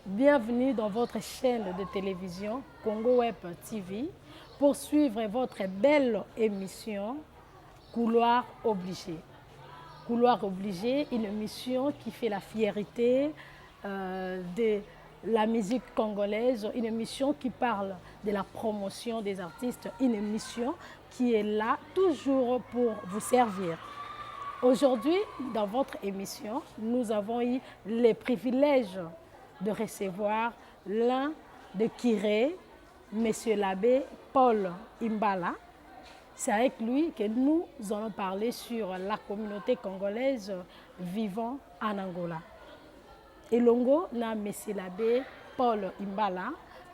Bienvenue dans votre chaîne de télévision Congo Web TV pour suivre votre belle émission Couloir obligé. Couloir obligé, une émission qui fait la fierté de la musique congolaise, une émission qui parle de la promotion des artistes, une émission qui est là toujours pour vous servir. Aujourd'hui, dans votre émission, nous avons eu le privilège de recevoir l'un de Kiré, Monsieur l'abbé Paul Imbala. C'est avec lui que nous allons parler sur la communauté congolaise vivant en Angola. Elongo na Monsieur l'abbé Paul Imbala,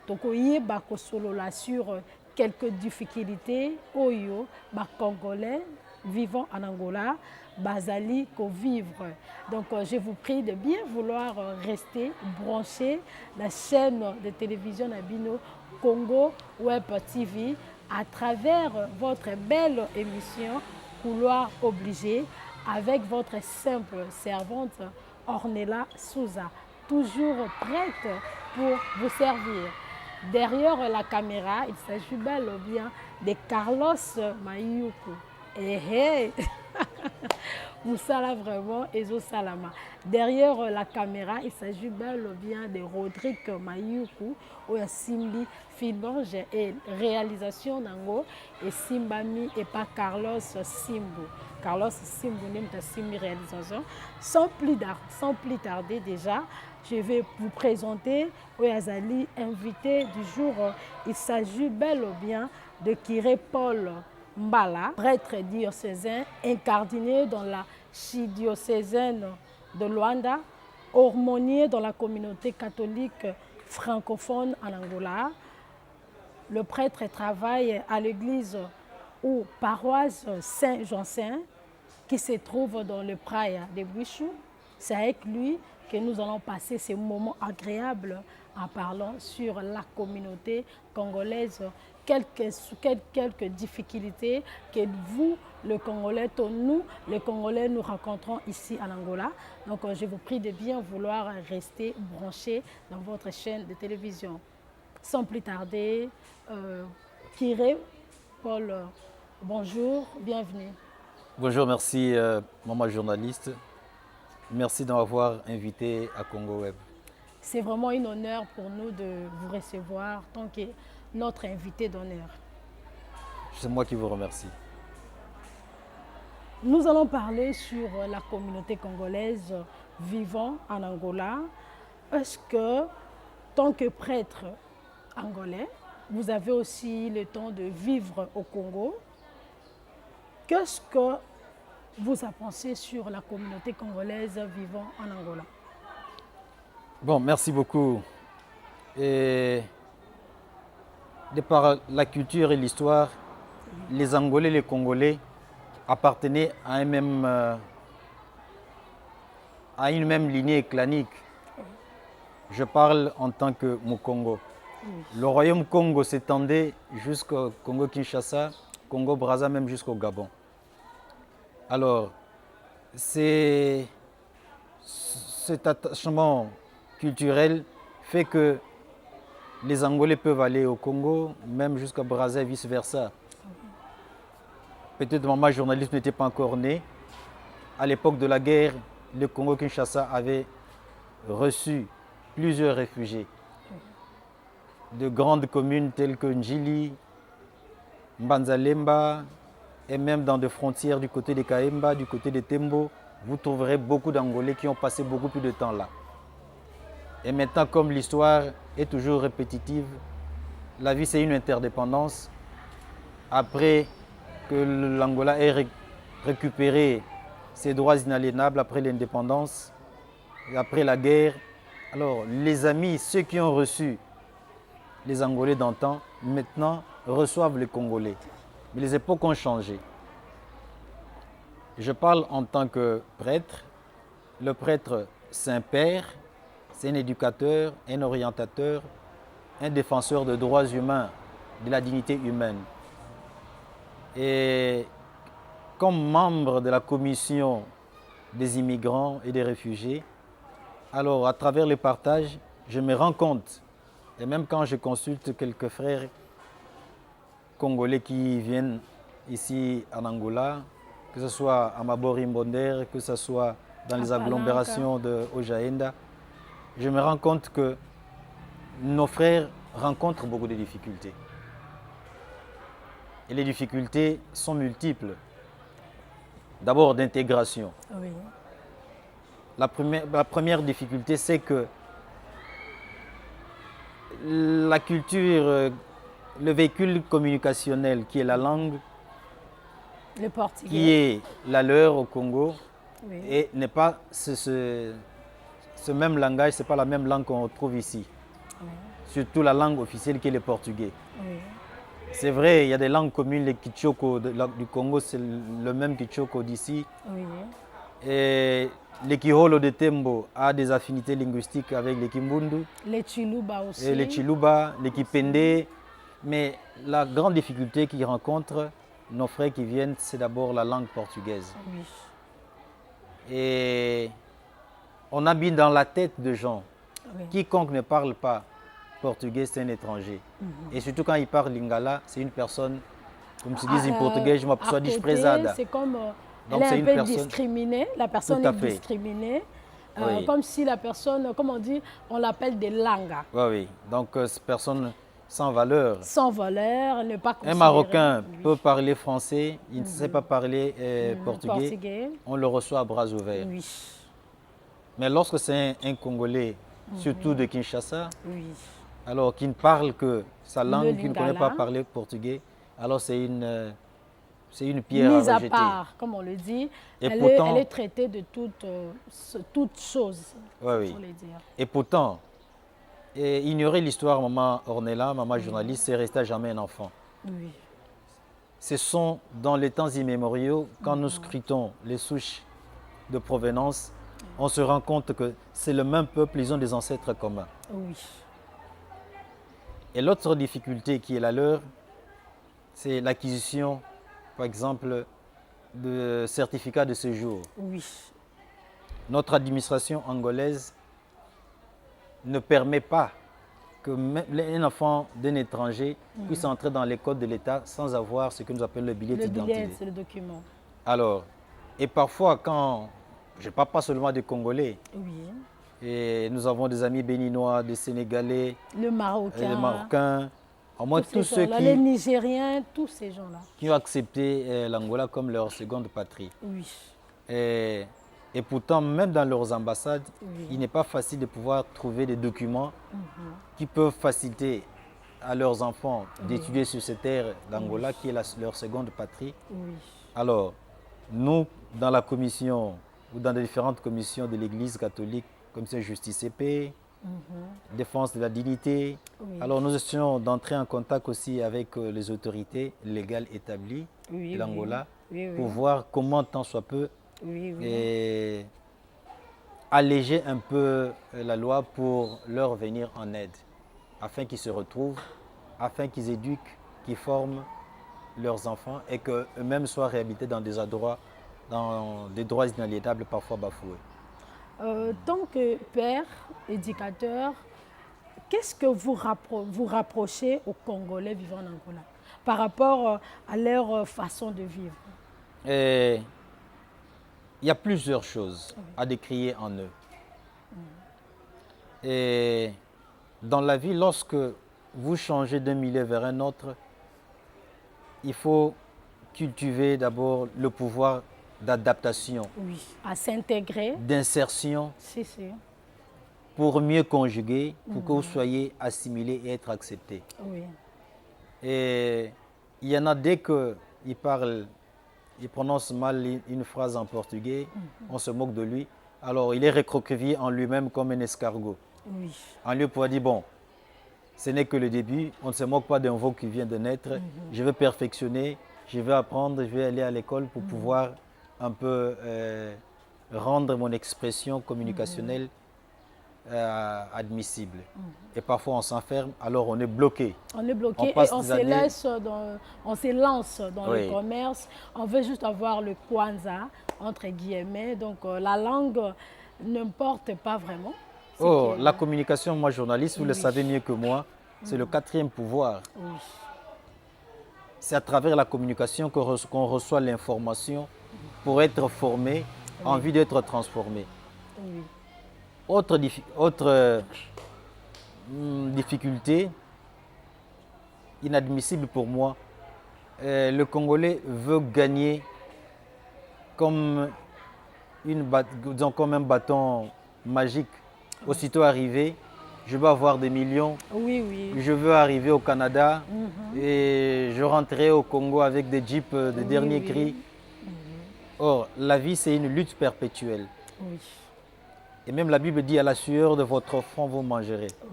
tokoyeba kosolola sur quelques difficultés oyo ba Congolais vivant en Angola bazali ko vivre. Donc je vous prie de bien vouloir rester branché la chaîne de télévision Nabino Congo Web TV à travers votre belle émission Couloir obligé avec votre simple servante Ornella Souza, toujours prête pour vous servir. Derrière la caméra, il s'agit bel ou bien de Carlos Mayuku. Et hey, Moussala vraiment Ezo Salama. Derrière la caméra, il s'agit bel ou bien de Rodrigue Mayuku ou Simbi Filmange et réalisation d'Ango et Simbami et pas Carlos Simbu. Carlos Simbu n'est Simbi réalisation. Sans plus tarder déjà, je vais vous présenter Oyazali, invité du jour. Il s'agit bel ou bien de Kiré Paul Mbala, prêtre diocésain incardiné dans la archidiocésaine de Luanda, aumônier dans la communauté catholique francophone en Angola. Le prêtre travaille à l'église ou paroisse Saint-Jansin qui se trouve dans le praia de Bouchou. C'est avec lui que nous allons passer ces moments agréables en parlant sur la communauté congolaise, quelques difficultés que vous, le Congolais, nous, les Congolais, nous rencontrons ici en Angola. Donc je vous prie de bien vouloir rester branchés dans votre chaîne de télévision. Sans plus tarder, Kiré, Paul, bonjour, bienvenue. Bonjour, merci maman journaliste. Merci de m'avoir invité à Congo Web. C'est vraiment un honneur pour nous de vous recevoir tant que notre invité d'honneur. C'est moi qui vous remercie. Nous allons parler sur la communauté congolaise vivant en Angola. Est-ce que, tant que prêtre angolais, vous avez aussi le temps de vivre au Congo? Qu'est-ce que vous avez pensé sur la communauté congolaise vivant en Angola? Bon, merci beaucoup. Et de par la culture et l'histoire, les Angolais et les Congolais appartenaient à une même lignée clanique. Je parle en tant que Mukongo. Le royaume Congo s'étendait jusqu'au Congo-Kinshasa, Congo-Brazza, même jusqu'au Gabon. Alors, cet attachement culturel fait que les Angolais peuvent aller au Congo, même jusqu'à Brazza et vice-versa. Peut-être maman journaliste n'était pas encore née. À l'époque de la guerre, le Congo-Kinshasa avait reçu plusieurs réfugiés de grandes communes telles que Njili, Mbanzalemba, et même dans des frontières du côté de Kaemba, du côté de Tembo, vous trouverez beaucoup d'Angolais qui ont passé beaucoup plus de temps là. Et maintenant, comme l'histoire est toujours répétitive, la vie c'est une interdépendance. Après que l'Angola ait récupéré ses droits inaliénables après l'indépendance, après la guerre, alors les amis, ceux qui ont reçu les Angolais d'antan, maintenant reçoivent les Congolais. Mais les époques ont changé. Je parle en tant que prêtre. Le prêtre Saint-Père, c'est un éducateur, un orientateur, un défenseur des droits humains, de la dignité humaine. Et comme membre de la commission des immigrants et des réfugiés, alors à travers le partage, je me rends compte, et même quand je consulte quelques frères congolais qui viennent ici en Angola, que ce soit à Mabori Mbonder, que ce soit dans les agglomérations de Ojaenda, je me rends compte que nos frères rencontrent beaucoup de difficultés. Et les difficultés sont multiples. D'abord d'intégration. Oui. La première difficulté, c'est que la culture, le véhicule communicationnel qui est la langue, Le portugais. qui est la leur au Congo, Oui. et n'est pas ce même langage, ce n'est pas la même langue qu'on retrouve ici. Oui. Surtout la langue officielle qui est le portugais. Oui. C'est vrai, il y a des langues communes, les Kichoko du Congo, c'est le même Kichoko d'ici. Oui. Et les Kiholo de Tembo a des affinités linguistiques avec les Kimbundu, Les Chiluba aussi. et les Chiluba, les Kipende. Mais la grande difficulté qu'ils rencontrent, nos frères qui viennent, c'est d'abord la langue portugaise. Oui. Et on a mis dans la tête de gens, Oui. quiconque ne parle pas portugais, c'est un étranger. Et surtout quand il parle lingala, c'est une personne, comme se dit en portugais, je m'aperçois desprezada. C'est comme Donc, elle c'est est un une peu personne- discriminée, la personne Tout à est fait. discriminée, Oui. comme si la personne, comme on dit, on l'appelle des langas, Oui, oui. Donc, cette personne sans valeur. sans valeur, ne pas Un considérée. Marocain Oui. peut parler français, il ne sait pas parler portugais, on le reçoit à bras ouverts. Oui. Mais lorsque c'est un Congolais, surtout de Kinshasa, Oui. alors qui ne parle que sa Le langue, qui ne connaît pas lingala. parler portugais, alors c'est une pierre Mise à à rejeter. part, comme on le dit, Et elle, pourtant- elle est traitée de toutes choses, Oui, oui. pour le dire. Et pourtant, ignorer l'histoire, maman Ornella, maman journaliste, c'est rester à jamais un enfant. Oui. Ce sont dans les temps immémoriaux, quand nous scrutons les souches de provenance, on se rend compte que c'est le même peuple, ils ont des ancêtres communs. Oui. Et l'autre difficulté qui est la leur, c'est l'acquisition, par exemple, de certificats de séjour. Oui. Notre administration angolaise ne permet pas que même un enfant d'un étranger puisse entrer dans les codes de l'État sans avoir ce que nous appelons le billet Le d'identité. billet, c'est le document. Alors, et parfois quand, je ne parle pas seulement des Congolais, Oui. et nous avons des amis béninois, des Sénégalais, Le Marocain. des Marocains, au moins tous tous ces ceux gens-là, les Nigériens, tous ces gens-là. qui ont accepté l'Angola comme leur seconde patrie. Oui. Et pourtant, même dans leurs ambassades, Oui. il n'est pas facile de pouvoir trouver des documents qui peuvent faciliter à leurs enfants d'étudier sur cette terre d'Angola qui est leur seconde patrie. Oui. Alors, nous, dans la commission ou dans les différentes commissions de l'Église catholique, commission justice et paix, défense de la dignité, Oui. alors nous essayons d'entrer en contact aussi avec les autorités légales établies Oui, de l'Angola oui, oui. pour voir comment, tant soit peu, Oui, oui. et alléger un peu la loi pour leur venir en aide, afin qu'ils se retrouvent, afin qu'ils éduquent, qu'ils forment leurs enfants et qu'eux-mêmes soient réhabilités dans des droits inaliénables parfois bafoués. Tant que père, éducateur, qu'est-ce que vous rapprochez aux Congolais vivant en Angola par rapport à leur façon de vivre? Et il y a plusieurs choses à décrire en eux. Et dans la vie, lorsque vous changez d'un milieu vers un autre, il faut cultiver d'abord le pouvoir d'adaptation, Oui, à s'intégrer. d'insertion, Si, si. pour mieux conjuguer, pour que vous soyez assimilés et être acceptés. Oui. Et il y en a dès qu'il parle, il prononce mal une phrase en portugais, on se moque de lui. Alors il est recroquevillé en lui-même comme un escargot. Oui. En lieu pour dire, bon, ce n'est que le début, on ne se moque pas d'un veau qui vient de naître, je vais perfectionner, je vais apprendre, je vais aller à l'école pour pouvoir un peu rendre mon expression communicationnelle admissible. Et parfois on s'enferme, alors on est bloqué. On est bloqué et passe on des se, années- on se lance dans Oui. le commerce. On veut juste avoir le kwanza, entre guillemets. Donc la langue n'importe pas vraiment. Oh, la communication, moi journaliste, vous le savez mieux que moi, c'est le quatrième pouvoir. Oui. C'est à travers la communication qu'on reçoit l'information pour être formé, en vue d'être transformé. Oui. Autre difficulté inadmissible pour moi, le Congolais veut gagner comme, comme un bâton magique. Aussitôt arrivé, je veux avoir des millions, Oui, oui. je veux arriver au Canada et je rentrerai au Congo avec des jeeps de dernier cri. Or, la vie, c'est une lutte perpétuelle. Oui. Et même la Bible dit, à la sueur de votre front, vous mangerez. Oui.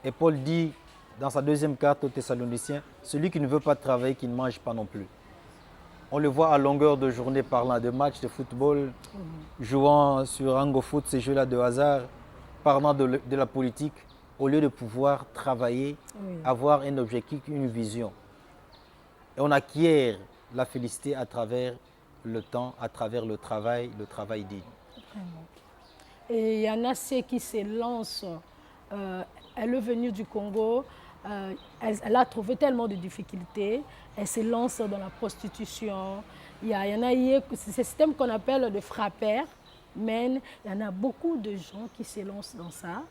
Et Paul dit, dans sa deuxième carte aux Thessaloniciens, celui qui ne veut pas travailler, qui ne mange pas non plus. On le voit à longueur de journée parlant de matchs de football, jouant sur Ango Foot, ces jeux-là de hasard, parlant de la politique, au lieu de pouvoir travailler, avoir un objectif, une vision. Et on acquiert la félicité à travers le temps, à travers le travail digne. Vraiment. Et il y en a ceux qui se lancent. Elle est venue du Congo, elle a trouvé tellement de difficultés, elle se lance dans la prostitution. Il y en a, c'est ce système qu'on appelle de frappeurs, mais il y en a beaucoup de gens qui se lancent dans ça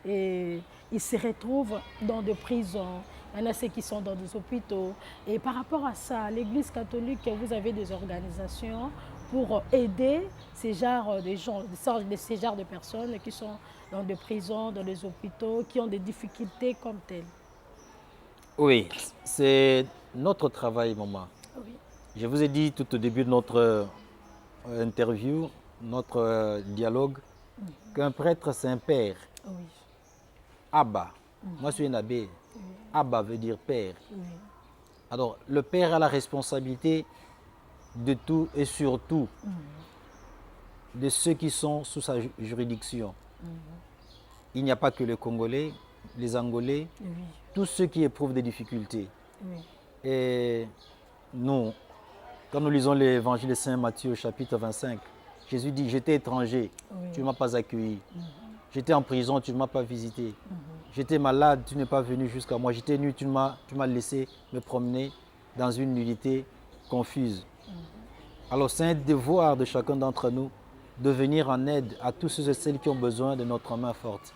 et ils se retrouvent dans des prisons. Il y en a ceux qui sont dans des hôpitaux. Et par rapport à ça, l'Église catholique, vous avez des organisations pour aider ces genres de gens, ces genres de personnes qui sont dans des prisons, dans les hôpitaux, qui ont des difficultés comme telles. Oui, c'est notre travail, maman. Oui. Je vous ai dit tout au début de notre interview, notre dialogue, qu'un prêtre, c'est un père. Oui. Abba. Moi, je suis un abbé. Abba veut dire père. Oui. Alors, le père a la responsabilité de tout et surtout de ceux qui sont sous sa juridiction. Il n'y a pas que les Congolais, les Angolais, tous ceux qui éprouvent des difficultés. Oui. Et nous, quand nous lisons l'évangile de Saint Matthieu, chapitre 25, Jésus dit, j'étais étranger, tu ne m'as pas accueilli. J'étais en prison, tu ne m'as pas visité. J'étais malade, tu n'es pas venu jusqu'à moi. J'étais nu, tu m'as laissé me promener dans une nudité confuse. Alors c'est un devoir de chacun d'entre nous de venir en aide à tous ceux et celles qui ont besoin de notre main forte.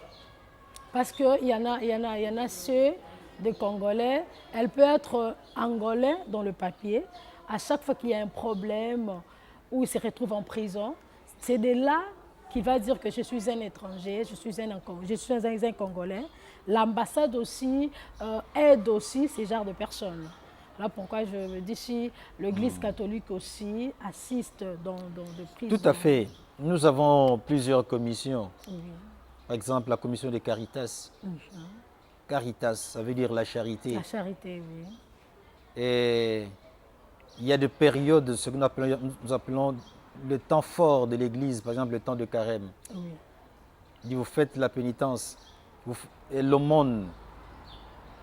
Parce qu'il y en a ceux des Congolais, elle peut être angolais dans le papier. À chaque fois qu'il y a un problème ou il se retrouve en prison, c'est de là qu'il va dire que je suis un étranger, je suis un Congolais. L'ambassade aussi aide aussi ces genres de personnes. Là pourquoi je me dis si l'Église catholique aussi assiste dans des prisons. Tout à fait. Nous avons plusieurs commissions. Oui. Par exemple, la commission de Caritas. Caritas, ça veut dire la charité. La charité, oui. Et il y a des périodes, ce que nous appelons le temps fort de l'Église, par exemple le temps de carême. Oui. Vous faites la pénitence et l'aumône.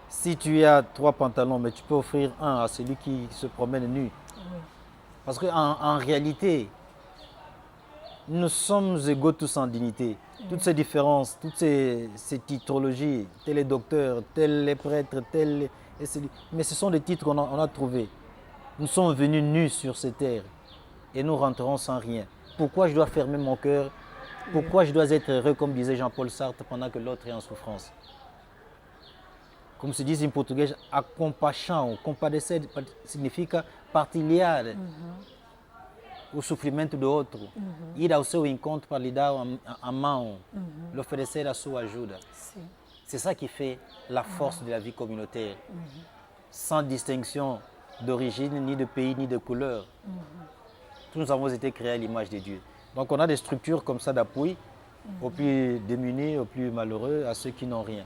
Si tu as 3 pantalons, mais tu peux offrir un à celui qui se promène nu. Oui. Parce qu'en réalité, nous sommes égaux tous en dignité. Toutes ces différences, toutes ces titrologies, tel est docteur, tel est prêtre, tel est celui. Mais ce sont des titres qu'on a trouvés. Nous sommes venus nus sur ces terres et nous rentrerons sans rien. Pourquoi je dois fermer mon cœur? Pourquoi je dois être heureux, comme disait Jean-Paul Sartre, pendant que l'autre est en souffrance? Como se diz em português, a compaixão, compadecer significa partilhar o sofrimento do outro, ir ao seu encontro para lhe dar a mão, lhe oferecer a sua ajuda. C'est ça qui fait la force de la vie communautaire, sans distinction d'origine, ni de pays, ni de couleur. Tous nous avons été créés à l'image de Dieu. Donc on a des structures comme ça d'appui aux plus démunis, aux plus malheureux, à ceux qui n'ont rien.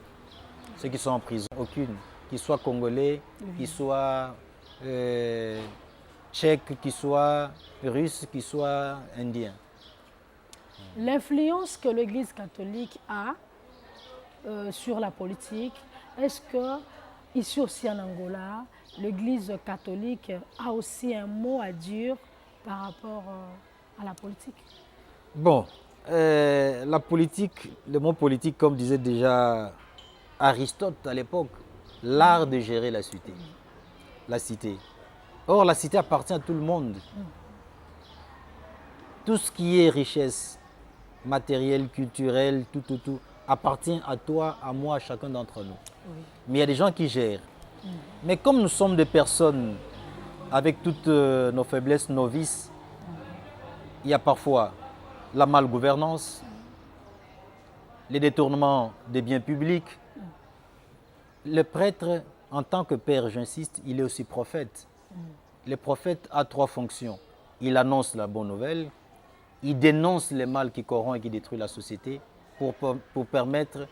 Ceux qui sont en prison, aucune, qu'ils soient congolais, qu'ils soient tchèques, qu'ils soient russes, qu'ils soient indiens. L'influence que l'Église catholique a sur la politique, est-ce que ici aussi en Angola, l'Église catholique a aussi un mot à dire par rapport à la politique? Bon, La politique, le mot politique, comme disait déjà Aristote à l'époque, l'art de gérer la cité. La cité. Or, la cité appartient à tout le monde. Tout ce qui est richesse matérielle, culturelle, tout, appartient à toi, à moi, à chacun d'entre nous. Oui. Mais il y a des gens qui gèrent. Mais comme nous sommes des personnes avec toutes nos faiblesses, nos vices, il y a parfois la malgouvernance, les détournements des biens publics. Le prêtre, en tant que père, j'insiste, il est aussi prophète. Le prophète a 3 fonctions. Il annonce la bonne nouvelle, il dénonce les mal qui corrompt et qui détruit la société pour permettre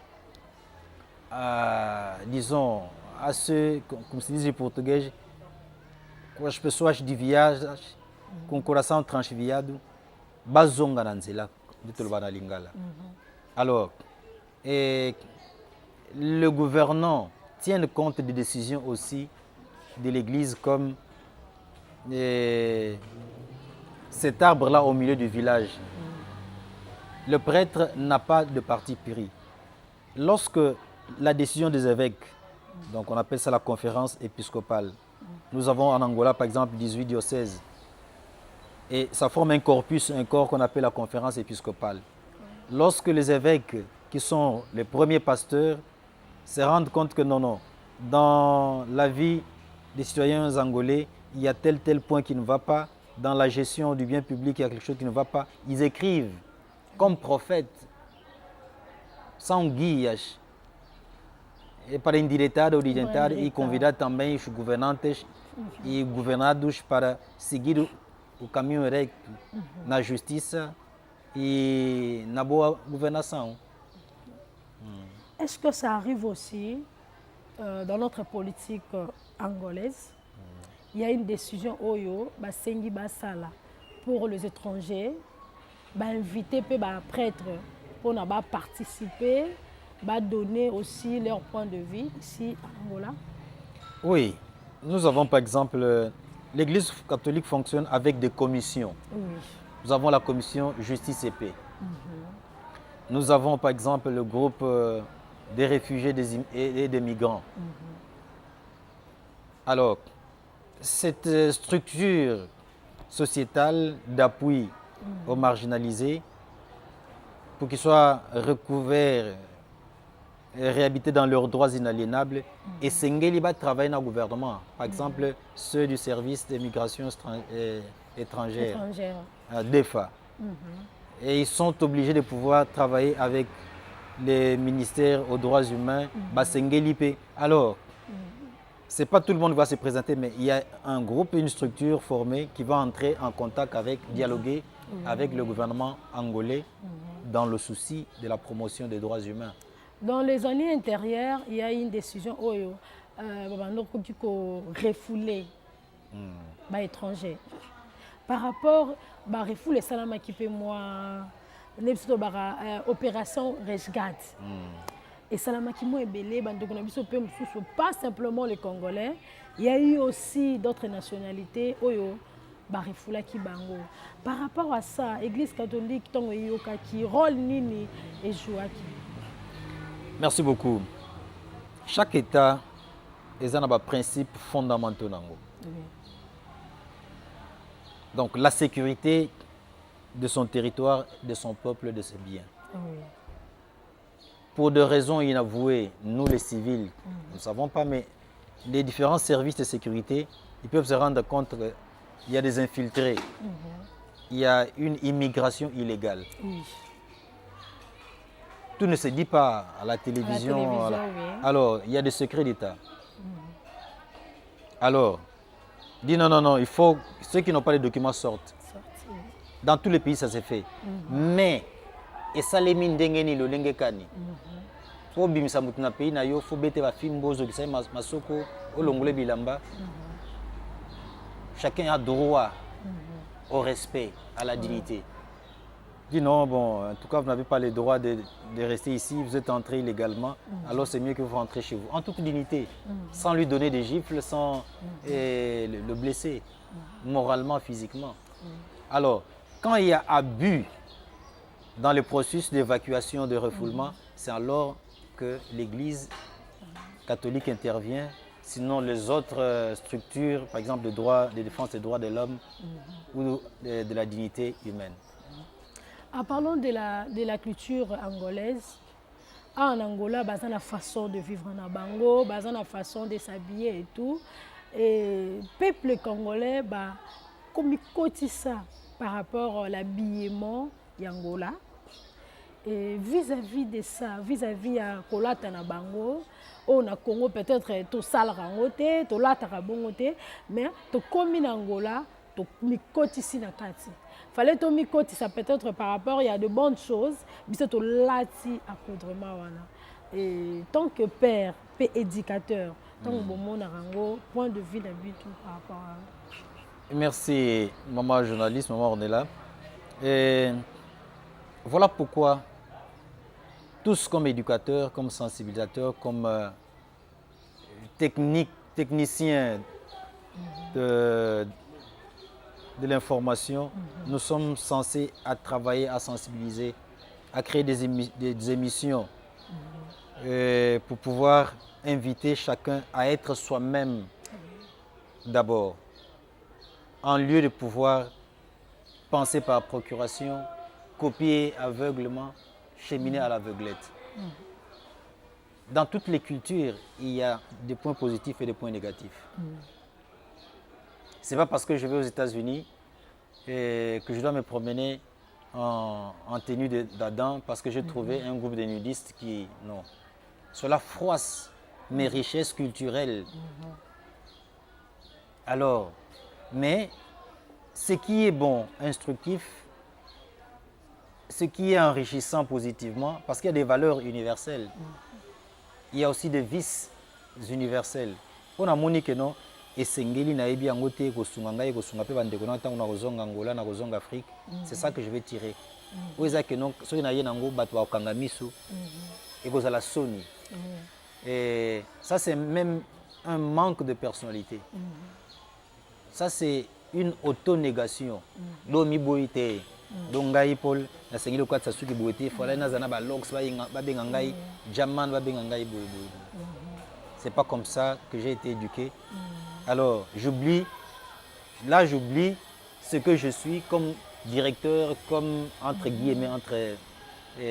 à, disons, à ceux, comme se dit en portugais, com as pessoas desviadas, com o coração transviado, bazonga na nzela, dito na lingala. Alors, le gouvernant tient compte des décisions aussi de l'Église comme cet arbre-là au milieu du village. Le prêtre n'a pas de parti pris. Lorsque la décision des évêques, donc on appelle ça la conférence épiscopale, nous avons en Angola par exemple 18 diocèses, et ça forme un corpus, un corps qu'on appelle la conférence épiscopale. Lorsque les évêques, qui sont les premiers pasteurs, se rendent compte que non, dans la vie des citoyens angolais, il y a tel point qui ne va pas, dans la gestion du bien public, il y a quelque chose qui ne va pas, ils écrivent comme prophètes, sans guias, e para endireitar, orientar e convidar também os governantes e governados para seguir o caminho reto na justiça e na boa governação. Est-ce que ça arrive aussi dans notre politique angolaise? Il y a une décision Oyo, Sengi Basala, pour les étrangers, inviter les prêtres pour participer, donner aussi leur point de vue ici à Angola. Oui, nous avons par exemple, l'Église catholique fonctionne avec des commissions. Oui. Nous avons la commission Justice et Paix. Nous avons par exemple le groupe des réfugiés et des migrants. Alors, cette structure sociétale d'appui aux marginalisés, pour qu'ils soient recouverts et réhabilités dans leurs droits inaliénables, et Sengeli va travailler dans le gouvernement. Par exemple, ceux du service des migrations étrangères, DEFA. Et ils sont obligés de pouvoir travailler avec les ministères aux droits humains, Sengeli. Alors, ce n'est pas tout le monde qui va se présenter, mais il y a un groupe, une structure formée qui va entrer en contact avec, dialoguer avec le gouvernement angolais dans le souci de la promotion des droits humains. Dans les années antérieures, il y a une décision Oyo, refouler les étrangers. Par rapport à refouler salama qui peut moi, opération resgate. Et Salamaki Mo Ebele, pas simplement les Congolais, il y a eu aussi d'autres nationalités, Oyo, Barifula Kibango. Par rapport à ça, l'Église catholique, Tongo Yoka, qui rôle Nini et Jouaki. Merci beaucoup. Chaque État a un principe fondamental. Donc la sécurité de son territoire, de son peuple, de ses biens. Pour des raisons inavouées, nous les civils, nous ne savons pas, mais les différents services de sécurité, ils peuvent se rendre compte qu'il y a des infiltrés, il y a une immigration illégale. Tout ne se dit pas à la télévision. Alors, il y a des secrets d'État. Alors, dit non, il faut que ceux qui n'ont pas les documents sortent. Dans tous les pays, ça s'est fait. Mais, et ça les mine d'engeni le lengekani. Pour bimisa mutuna pays na yo faut bete ba fimbozo qui masoko olongole bilamba. Chacun a droit au respect, à la dignité. Dit non, bon, en tout cas vous n'avez pas le droit de rester ici, vous êtes entré illégalement, alors c'est mieux que vous rentrez chez vous, en toute dignité, sans lui donner des gifles, sans le blesser, moralement, physiquement. Alors, quand il y a abus dans le processus d'évacuation, de refoulement, c'est alors que l'Église catholique intervient. Sinon, les autres structures, par exemple de défense des droits de l'homme ou de la dignité humaine. En parlant de la culture angolaise, en Angola, il y a une façon de vivre en Abango, il y a une façon de s'habiller et tout. Et le peuple congolais, comme il cote ça par rapport à l'habillement d'Angola, et vis-à-vis de ça, vis-à-vis de Kolata na bango, on a Congo peut-être tout sale rangote, tout lata rabongote, mais tout comme en Angola, tout mikoti si na kati. Fallait tout mikoti ça peut-être par rapport il y a de bonnes choses, mais c'est tout lati à coudrement wana. Et tant que père, père éducateur, tant que bon mon rango, point de vue tout par rapport à. Merci maman journaliste, maman Ornella. Et voilà pourquoi tous comme éducateurs, comme sensibilisateurs, comme techniciens de l'information, nous sommes censés à travailler, à sensibiliser, à créer des émissions pour pouvoir inviter chacun à être soi-même d'abord, en lieu de pouvoir penser par procuration, copier aveuglement, cheminer à l'aveuglette. Dans toutes les cultures, il y a des points positifs et des points négatifs. Ce n'est pas parce que je vais aux États-Unis que je dois me promener en tenue d'Adam parce que j'ai trouvé un groupe de nudistes qui... Non. Cela froisse mes richesses culturelles. Alors, mais ce qui est bon, instructif, ce qui est enrichissant positivement, parce qu'il y a des valeurs universelles, il y a aussi des vices universels. On a moni que non, et sengeli na ebi angote ko sunga ko sunga pe bande ko na tango na kozonga Angola na kozonga Afrique, c'est ça que je vais tirer. Oza que non, so na yena ngo bato ba kanga miso et ko la soni. Et ça c'est même un manque de personnalité. Ça c'est une auto-négation. Do mi boite. Donc ngai Paul na sengeli ko tsa suki boite, fala na zana ba lox ba benga ngai, jaman ba benga ngai boy. C'est pas comme ça que j'ai été éduqué. Alors, j'oublie ce que je suis comme directeur, comme entre guillemets, entre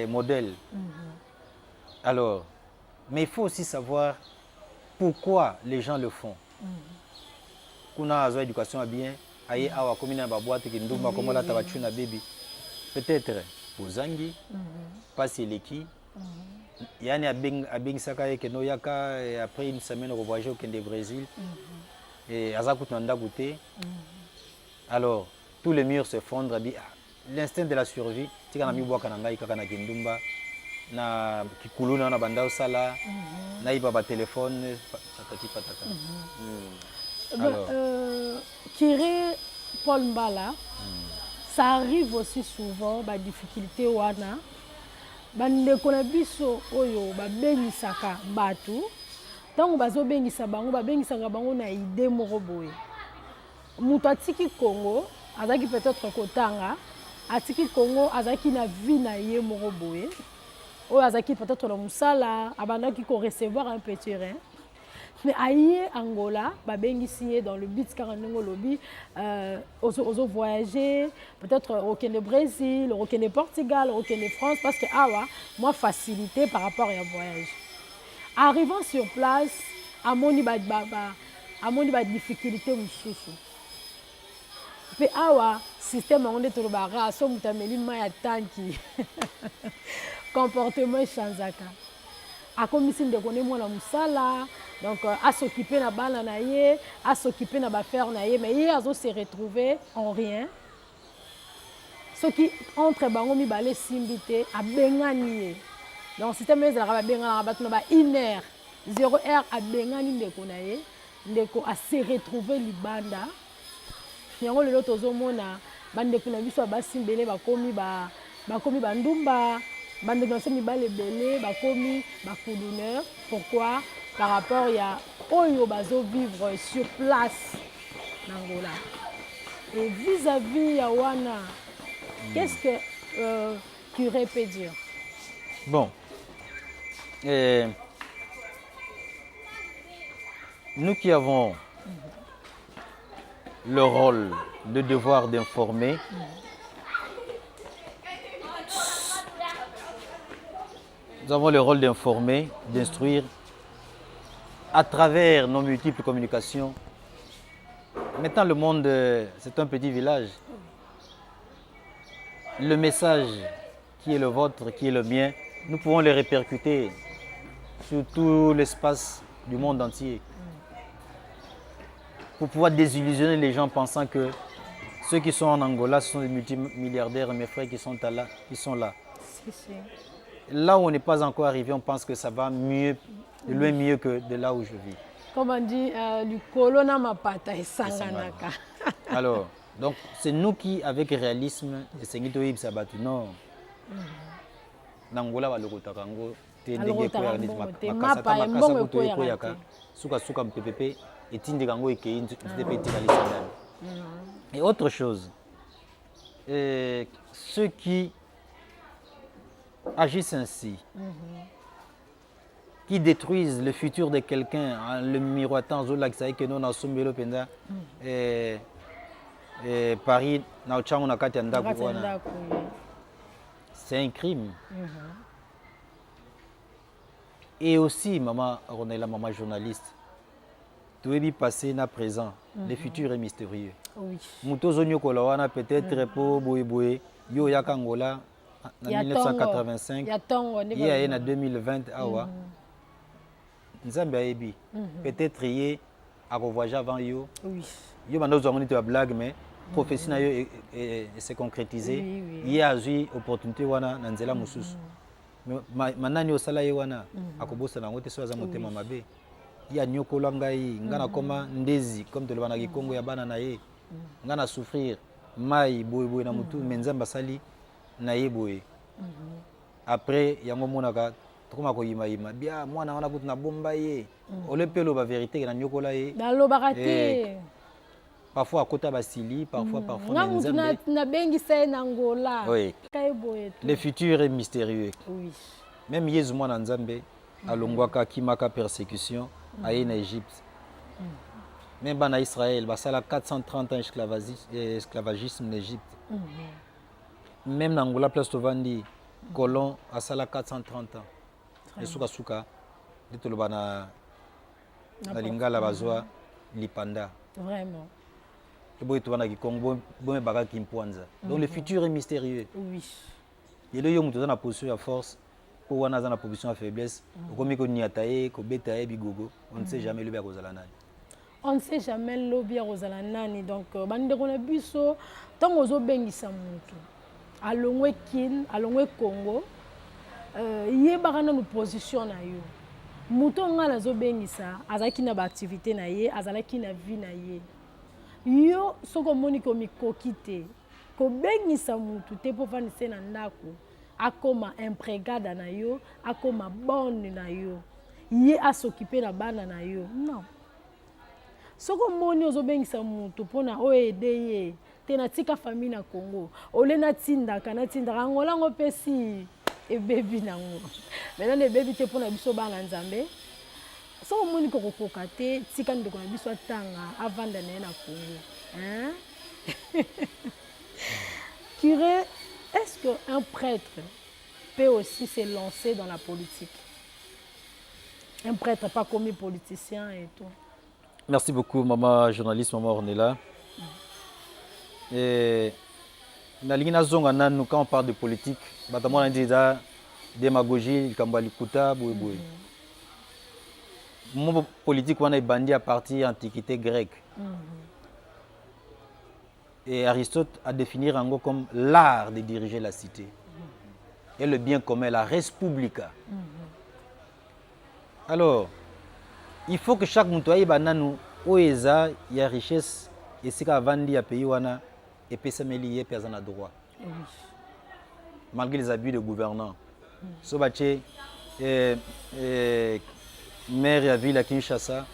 modèles. Alors, mais il faut aussi savoir pourquoi les gens le font. Kuna azo éducation à bien, aye awa komina ba boîte ki ndumba comme la tabachuna baby. Peut-être bozangi, pas seleki. Yani abing saka ke no yaka et après une semaine au voyage au Brésil. Et Azakut Nanda goûté. Alors, tous les murs se fondent. L'instinct de la survie, tu as mis bois kananga kakana kindumba, na kikuluna na bandao sala, na ibaba téléphone, patati patata. Kiri Paul Mbala, ça arrive aussi souvent, bah difficulté wana, bande konabiso oyo ba benisaka batu. Tant que vous bengisa bango, babengisa bango na idée moko boye. Mutu atiki Congo, azaki peut-être kotanga, atiki Congo, azaki na vie na ye moko boye. Ou azaki peut-être na musala, abandaki ko recevoir un petit terrain. Mais aïe Angola, babengisi dans le but karanongo lobby, ozo voyager, peut-être au Brésil, au Portugal, au France, parce que moi facilité par rapport à un voyage. Arrivant sur place, à mon difficulté mususu. Puis système on est trop barré, so mutameli ma tanki. Comportement chanzaka. A commission de connaître moi la musala, donc à s'occuper na bana na ye, à s'occuper na ba faire na ye, mais hier azo se retrouver en rien. Ce qui entre bango mi balé simbité a bengani. Donc, le système est inert. 0 heure à Bengani ndeko a se retrouver libanda. Yango le loto zomona bande kuna biso basimbele bakomi bandumba bande dans mi bale belé bakomi bakouluneur. Pourquoi? Par rapport à oyo bazo vivre sur place en Angola. Et vis-à-vis ya wana, qu'est-ce que curé peut dire? Bon. Nous qui avons le rôle, le devoir d'informer, nous avons le rôle d'informer, d'instruire à travers nos multiples communications. Maintenant, le monde, c'est un petit village. Le message qui est le vôtre, qui est le mien, nous pouvons le répercuter sur tout l'espace du monde entier. Pour pouvoir désillusionner les gens pensant que ceux qui sont en Angola, ce sont des multimilliardaires, mes frères qui sont là. Si. Là où on n'est pas encore arrivé, on pense que ça va mieux, de loin mieux que de là où je vis. Comme on dit, du colonna mapata et sanganaka. Alors, donc c'est nous qui, avec réalisme, essayons de vivre sabatu. Non. Nangola va le kotakango. Et autre chose, ceux qui agissent ainsi, qui détruisent le futur de quelqu'un en le miroitant au lac que nous sommes penda Paris c'est un crime. Et aussi, maman Ronella, maman journaliste, tout est passé, na présent. Le futur est mystérieux. Oui. Moutozonyo Kolawana peut-être pour Boé, Yo Yakangola en 1985, il y a en 2020, awa. Nzambe Aebi, peut-être il a revoyagé avant Yo. Oui. Yo maintenant nous avons une blague, mais prophétie na yo s'est concrétisée. Il y a eu opportunité wana Nanzela Mususu. Manani osala ye wana akobosa na ngote so aza motema mabe. Ya nyokola ngai ngana koma ndezi comme te lobana ki Kongo ya bana na ye. Ngana souffrir mai boye na mutu menzamba sali na ye boye. Après yango monaka tokoma ko yima bia mwana wana kutu na bomba ye. Ole pelo ba vérité na nyokola ye. Dalo bakate. Parfois à côté Basili, parfois oui. Le futur est mystérieux. Oui. Même Yézouma Nzambe, à Longwaka, Kimaka persécution, à Égypte. Même en Israël, ça a 430 ans esclavagisme en Égypte. Même dans Angola, place Tovandi, colon, à ça 430 ans. Et Souka, na Lingala Bazoa, Lipanda. Vraiment. Donc le futur est mystérieux. Oui. Et là, il y a une position à force, pour une position à faiblesse. On ne sait jamais le bien aux Alanani. On ne sait jamais le bien aux Alanani. Donc, on biso, tant aux Bengisa Moutou, à l'ongwe Kin, à l'ongwe Congo, il y a une position na yo. Mouton nga la zo Bengisa, azaki na ba activité na ye, azalaki na vie na ye. Yo soko moni ko mikokite ko bengisa mutu te po vanise na ndako akoma impregada na yo akoma bonne na yo ye asokipe na bana na yo non soko moni ozo bengisa mutu pona o ede ye te na tika famille na Congo ole na tindaka Angola ngo pesi e baby nango maintenant le baby te pona biso bana Nzambe. So moni ko kokate tika ndeko na biso tanga avanda na Congo hein. Curé, est-ce qu'un prêtre peut aussi se lancer dans la politique? Un prêtre pas comme politicien et tout. Merci beaucoup maman journaliste maman Ornella. Et quand on parle de politique, on a dit démagogie, kambalikuta, boui. Mon politique, on a bandit à partir antiquité grecque. Et Aristote a défini Rango comme l'art de diriger la cité. Et le bien commun, la res publica. Alors, il faut que chaque moutoye bananu oeza y a richesse et c'est qu'à vendre à pays wana et puis ça me lié personne à droit. Malgré les abus de gouvernants. Sobaché maire à ville à Kinshasa.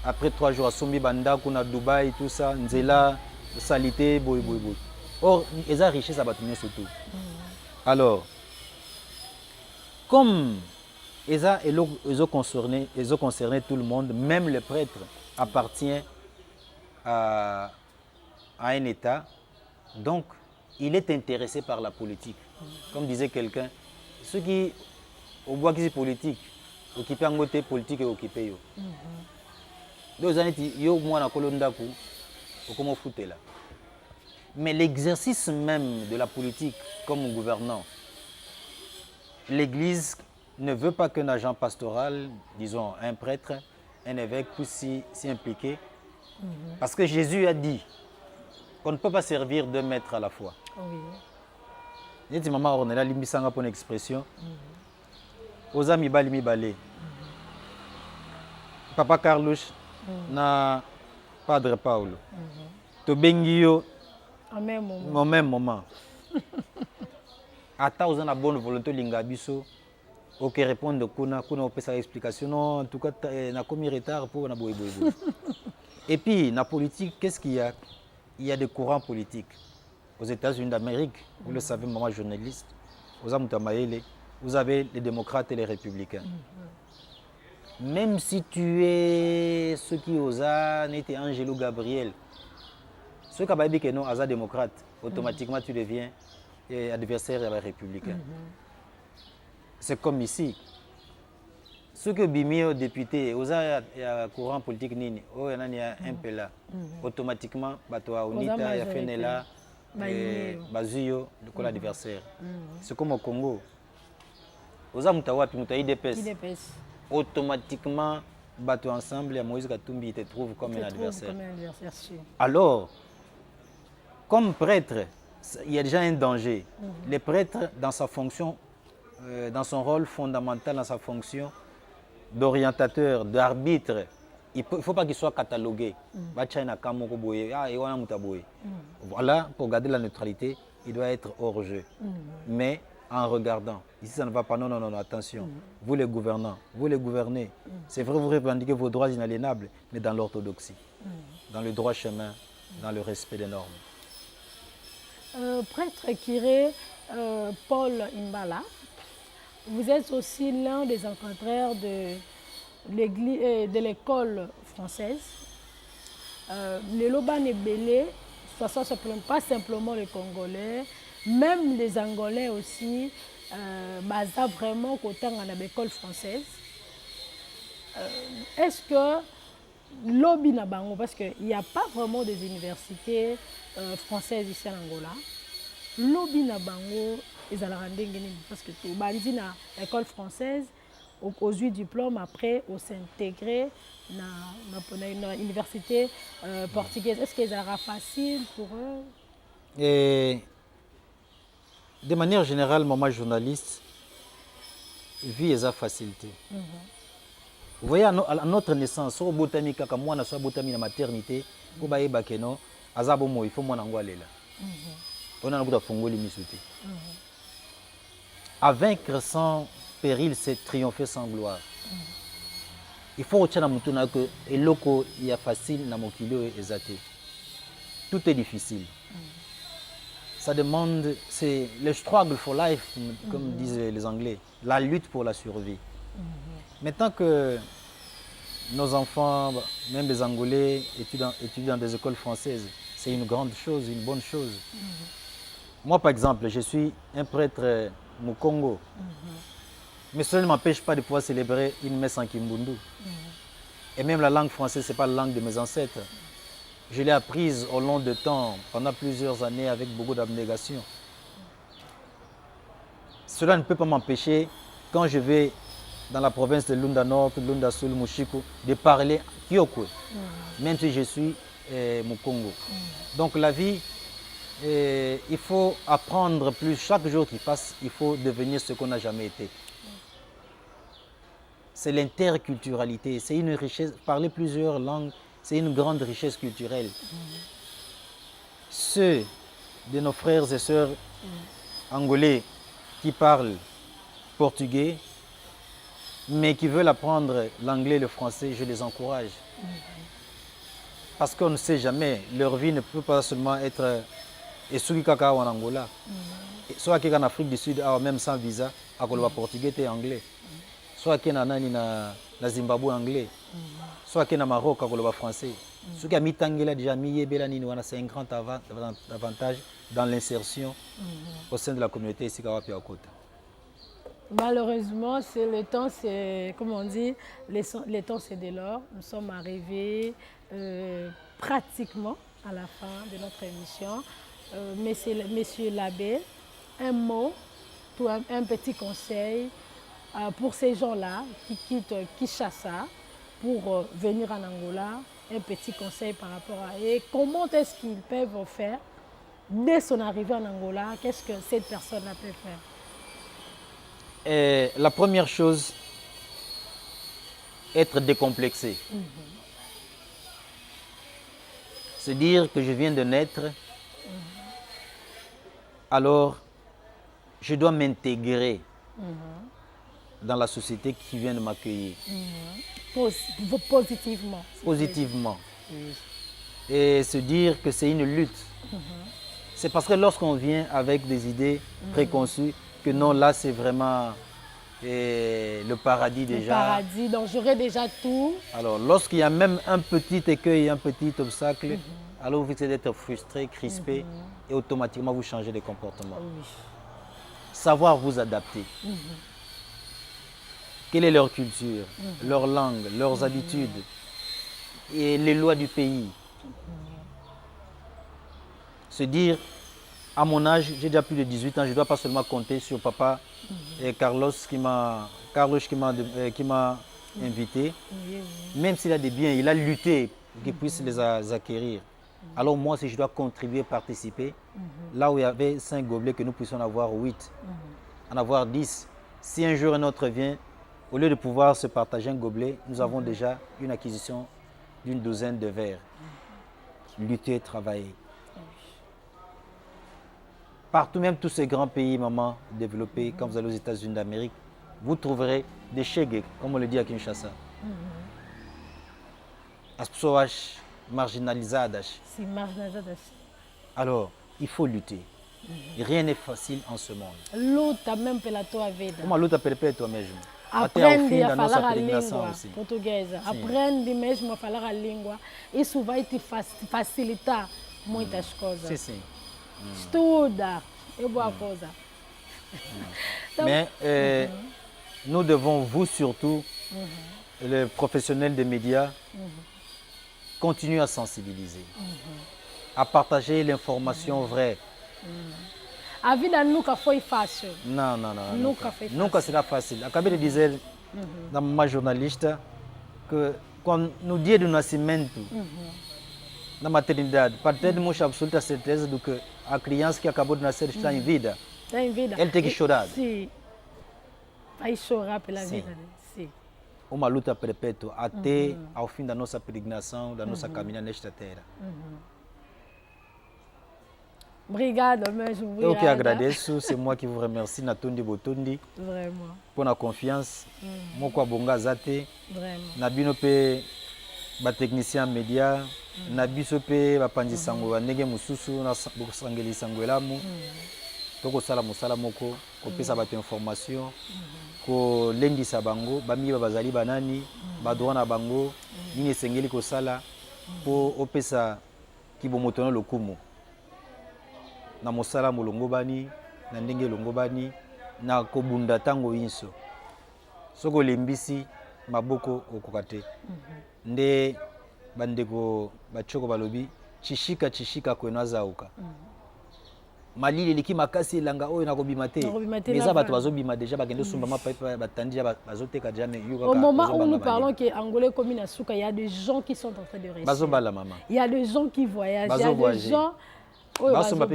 Après 3 jours à Sombi Banda, qu'on a Dubaï, tout ça, Nzela, salité, boy. Or, ils ont richesse à bâtir surtout. Alors, comme ils ont concerné tout le monde, même le prêtre appartient à un État, donc il est intéressé par la politique. Comme disait quelqu'un, ceux qui, au bois qui sont politiques, occupés en côté politique et occupés. Deux années, yo moi na kolondaku, comment foutre là. Mais l'exercice même de la politique comme gouvernant, l'Église ne veut pas qu'un agent pastoral, disons un prêtre, un évêque puisse s'y impliquer. Parce que Jésus a dit qu'on ne peut pas servir deux maîtres à la fois. Oui. Je maman on est là limbisanga pour une expression. Aux amis bali balé. Papa Carlos na Padre Paulo. To bengio au même moment. Ata aux na bonne volonté linga biso. Ok répondre kuna on peut sa explication non en tout cas na commis retard pour na boy. Et puis, dans la politique, qu'est-ce qu'il y a? Il y a des courants politiques. Aux États-Unis d'Amérique, vous le savez, moi journaliste, aux Amutamaele, vous avez les démocrates et les républicains. Même si tu es ce qui osa, n'était Angelo Gabriel, ceux qui ont dit que non, Asa démocrate, automatiquement tu deviens adversaire des républicains. C'est comme ici. Ceux qui ont député, il y a un courant politique, il y a un peu là. Automatiquement, il y a Fenela, Bazuyo, l'adversaire. C'est comme au Congo. Aux Amutawa, puis IDPS. Automatiquement, ensemble, et Moïse Katumbi te trouve comme un adversaire. Alors, comme prêtre, il y a déjà un danger. Le prêtre, dans sa fonction, dans son rôle fondamental, dans sa fonction, d'orientateur, d'arbitre, il ne faut pas qu'il soit catalogué. Voilà, pour garder la neutralité, il doit être hors jeu. Mais en regardant, ici ça ne va pas, non, attention. Vous les gouvernants, vous les gouvernez. C'est vrai, vous revendiquez vos droits inaliénables, mais dans l'orthodoxie, dans le droit chemin, dans le respect des normes. Prêtre Kiré Paul Imbala, vous êtes aussi l'un des encadreurs de l'école française. Les Loban et Bélé, pas simplement les Congolais, même les Angolais aussi, basent vraiment côté dans l'école française. Est-ce que l'Obi na bango, parce qu'il n'y a pas vraiment des universités françaises ici en Angola, l'Obi na bango, parce que tout bandi na l'école française aux 8 diplômes après on s'intégrer dans l'université portugaise. Est-ce que ça sera facile pour eux? Et de manière générale, moi journaliste, vie est à facilité. Vous voyez, à notre naissance, au botanique, comme moi, on a botanique la maternité, pour bailler bakeno, azabomo, il faut moi n'angoler là. On a un bout de fongo limité. À vaincre sans péril, c'est triompher sans gloire. Il faut retenir dans mon tournage que l'oko il y a facile dans mon kilo et zaté. Tout est difficile. Ça demande, c'est le struggle for life, comme disent les Anglais, la lutte pour la survie. Maintenant que nos enfants, même les Angolais, étudient dans des écoles françaises, c'est une grande chose, une bonne chose. Moi, par exemple, je suis un prêtre au Congo. Mais cela ne m'empêche pas de pouvoir célébrer une messe en Kimbundu. Et même la langue française, ce n'est pas la langue de mes ancêtres. Je l'ai apprise au long de temps, pendant plusieurs années, avec beaucoup d'abnégation. Cela ne peut pas m'empêcher, quand je vais dans la province de Lunda Nord, Lunda Sul, Mushiko, de parler Kyoko, même si je suis au Congo. Donc la vie, il faut apprendre plus. Chaque jour qui passe, il faut devenir ce qu'on n'a jamais été. C'est l'interculturalité, c'est une richesse. Parler plusieurs langues, c'est une grande richesse culturelle. Ceux de nos frères et sœurs angolais qui parlent portugais, mais qui veulent apprendre l'anglais et le français, je les encourage. Parce qu'on ne sait jamais, leur vie ne peut pas seulement être Esugi Kakao en Angola. soit qui est en Afrique du Sud, même sans visa, à le portugais et anglais. Soit qui est en Zimbabwe anglais. Soit qui est en Maroc, à le français. Ce qui a mis Tangela déjà mis c'est un grand avantage dans l'insertion au sein de la communauté ici à Kota. Malheureusement, c'est le temps, c'est comme on dit, le temps c'est de l'or. Nous sommes arrivés pratiquement à la fin de notre émission. Monsieur l'abbé, un mot, un petit conseil pour ces gens-là qui quittent Kinshasa pour venir en Angola, un petit conseil par rapport à et comment est-ce qu'ils peuvent faire dès son arrivée en Angola, qu'est-ce que cette personne-là peut faire? Et la première chose, être décomplexé. Se dire que je viens de naître, alors je dois m'intégrer dans la société qui vient de m'accueillir. Positivement. Positivement. Et se dire que c'est une lutte. C'est parce que lorsqu'on vient avec des idées préconçues, que non, là c'est vraiment le paradis déjà. Le paradis, donc j'aurai déjà tout. Alors lorsqu'il y a même un petit écueil, un petit obstacle, alors vous risquez d'être frustré, crispé et automatiquement vous changez de comportement. Savoir vous adapter. Quelle est leur culture, leur langue, leurs habitudes et les lois du pays. Se dire, à mon âge, j'ai déjà plus de 18 ans, je ne dois pas seulement compter sur papa et Carlos qui m'a invité. Même s'il a des biens, il a lutté pour qu'il puisse les acquérir. Alors moi, si je dois contribuer, participer, là où il y avait 5 gobelets, que nous puissions en avoir 8, en avoir 10. Si un jour un autre vient, au lieu de pouvoir se partager un gobelet, nous avons déjà une acquisition d'une douzaine de verres. Lutter, travailler. Partout, même tous ces grands pays, maman, développés, quand vous allez aux États-Unis d'Amérique, vous trouverez des shege, comme on le dit à Kinshasa. As pessoas marginalizadas. Alors, il faut lutter. Rien n'est facile en ce monde. Luta même pela tua vida. Uma luta perpétua mesmo. Aprende a falar a língua portuguesa. Aprende mesmo a falar a língua. Isso vai te facilitar muitas coisas. Sim, sim. Estuda, é boa coisa. Mais nous devons, vous surtout, les professionnels des médias, continuer à sensibiliser, à partager l'information vraie. A vida nunca foi fácil. Não, não, não. Nunca foi fácil. Nunca será fácil. Acabei de dizer, da uma jornalista, que quando, no dia do nascimento, na maternidade, para termos absoluta certeza de que a criança que acabou de nascer está em vida. Está em vida. Ele tem que chorar. Sim. Vai chorar pela vida. Sim. Uma luta perpétua até ao fim da nossa peregrinação, da nossa caminhada nesta terra. Obrigada mesmo. Eu que agradeço, c'est moi qui vous remercie, Natundi Botundi. Vraiment. Pour la confiance. Moko abonga zate. Vraiment. Nabino pe ba technicien média, nabiso pe ba panzi sango ba ndenge mususu na sangeli sango elamu. Toko sala musala moko ko pesa ba information. Ko lendisa bango, ba mi ba bazali banani, ba droit na bango, nini sengeli ko sala po opesa kibomotono lokumu. Na mosala molongo bani, na ndenge longo bani, na kobunda tango inso. Soko lembisi maboko okokate. Nde bandeko bachoko balobi chishika kwena zauka. Malili liki makasi elanga oyo nakobima te. Meza bato bazobima déjà bakende sumba mapa batandi déjà bazoteka déjà mais yuka. Au moment où nous parlons que Angolais comme Inasuka, il y a des gens qui sont en train de rester. Bazobala maman. Il y a des gens qui voyagent, il y a des gens oui, vraiment.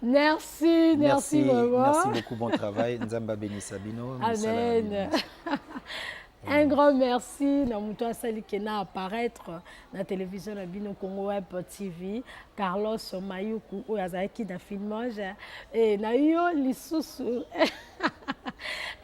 Merci vraiment. Merci beaucoup, bon travail. Nzamba Beni Sabino. Amen. Un grand merci na muto asali kena apparaître na télévision na Bino Congo Web TV. Carlos Mayuku oyazaki na filmage et na yo lisusu.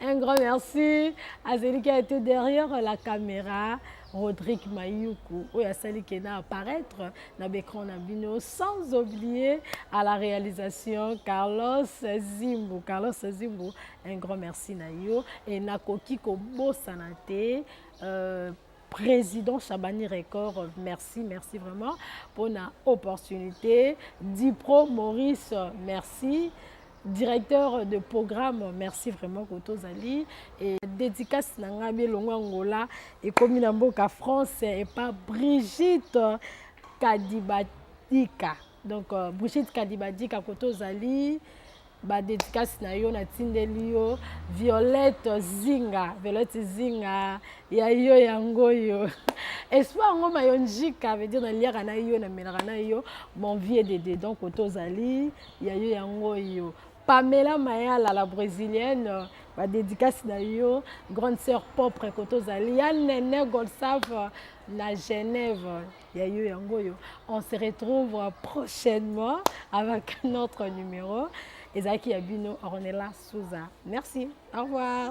Un grand merci à celui qui a été derrière la caméra. Rodrigue Mayuku, oyo asali kena apparaître na l'écran na bino, sans oublier à la réalisation Carlos Zimbu. Carlos Zimbu, un grand merci na yo et nakoki ko bosana te président Chabani Record, merci vraiment pour l'opportunité. Dipro Maurice, merci. Directeur de programme, merci vraiment Koto Zali. Et dédicace Nangabe Longo Angola et comme Mboka France et pas Brigitte Kadibadika. Donc Brigitte Kadibadika Koto Zali. Ba dédicace na yo na tindeli yo Violette Zinga ya yo yango yo espoir ngoma yo njika veut dire na liaka na yo na melaka na yo mon vieux dédé donc otozali ya yo yango yo Pamela Mayala la brésilienne ba dédicace na yo grande sœur propre kotozali ya Nene Golsave na Genève ya yo yango yo on se retrouve prochainement avec notre numéro Ezaki Abino, Ornella Souza. Merci. Au revoir.